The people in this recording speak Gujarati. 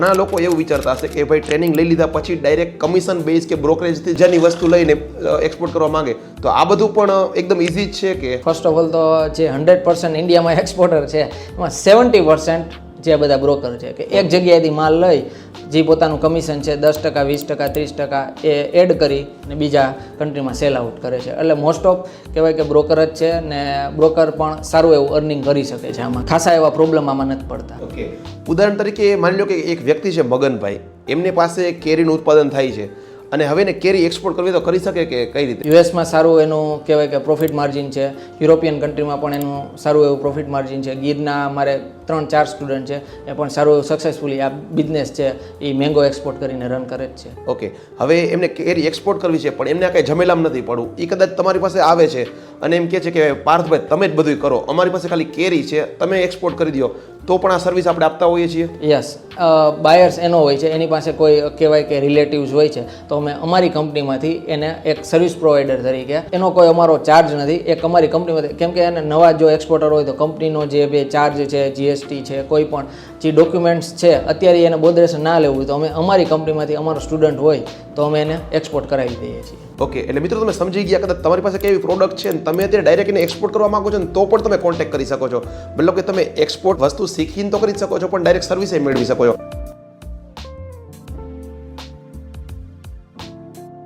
ઘણા લોકો એવું વિચારતા હશે કે ભાઈ ટ્રેનિંગ લઈ લીધા પછી ડાયરેક્ટ કમિશન બેઝ કે બ્રોકરેજથી જેની વસ્તુ લઈને એક્સપોર્ટ કરવા માંગે, તો આ બધું પણ એકદમ ઇઝી જ છે કે? ફર્સ્ટ ઓફ ઓલ તો જે 100% ઇન્ડિયામાં એક્સપોર્ટર છે એમાં 70% જે બધા બ્રોકર છે કે એક જગ્યાએથી માલ લઈ જે પોતાનું કમિશન છે 10%, 20%, 30% એ એડ કરી ને બીજા કન્ટ્રીમાં સેલ આઉટ કરે છે. એટલે મોસ્ટ ઓફ કહેવાય કે બ્રોકર જ છે ને બ્રોકર પણ સારું એવું અર્નિંગ કરી શકે છે. આમાં ખાસા એવા પ્રોબ્લેમ આમાં નથી પડતા. ઓકે, ઉદાહરણ તરીકે માની લો કે એક વ્યક્તિ છે મગનભાઈ, એમની પાસે કેરીનું ઉત્પાદન થાય છે અને હવે એને કેરી એક્સપોર્ટ કરવી તો કરી શકે કે કઈ રીતે? યુએસમાં સારું એનું કહેવાય કે પ્રોફિટ માર્જિન છે, યુરોપિયન કન્ટ્રીમાં પણ એનું સારું એવું પ્રોફિટ માર્જિન છે. ગીરના મારે 3-4 સ્ટુડન્ટ છે એ પણ સારું એવું સક્સેસફુલી આ બિઝનેસ છે એ મેંગો એક્સપોર્ટ કરીને રન કરે જ છે. ઓકે, હવે એમને કેરી એક્સપોર્ટ કરવી છે પણ એમને આ કંઈ ઝમેલામ નથી પડવું, એ કદાચ તમારી પાસે આવે છે અને એમ કહે છે કે પાર્થભાઈ તમે જ બધું કરો, અમારી પાસે ખાલી કેરી છે, તમે એક્સપોર્ટ કરી દો, તો પણ આ સર્વિસ આપણે આપતા હોઈએ છીએ? યસ, બાયર્સ એનો હોય છે, એની પાસે કોઈ કહેવાય કે રિલેટિવ્સ હોય છે, તો અમે અમારી કંપનીમાંથી એને એક સર્વિસ પ્રોવાઈડર તરીકે, એનો કોઈ અમારો ચાર્જ નથી, એક અમારી કંપનીમાંથી, કેમ કે એને નવા જો એક્સપોર્ટર હોય તો કંપનીનો જે બે ચાર્જ છે, જીએસટી છે, કોઈ પણ જે ડોક્યુમેન્ટ્સ છે અત્યારે એને બોદરેશન ના લેવું હોય તો અમે અમારી કંપનીમાંથી અમારો સ્ટુડન્ટ હોય તો અમે એને એક્સપોર્ટ કરાવી દઈએ છીએ. ઓકે, એટલે મિત્રો તમે સમજી ગયા, કદાચ તમારી પાસે કેવી પ્રોડક્ટ છે ને તમે અત્યારે ડાયરેક્ટ એને એક્સપોર્ટ કરવા માંગો છો ને તો પણ તમે કોન્ટેક્ટ કરી શકો છો. મતલબ કે તમે એક્સપોર્ટ વસ્તુ શીખીને તો કરી શકો છો પણ ડાયરેક્ટ સર્વિસ મેળવી શકો છો.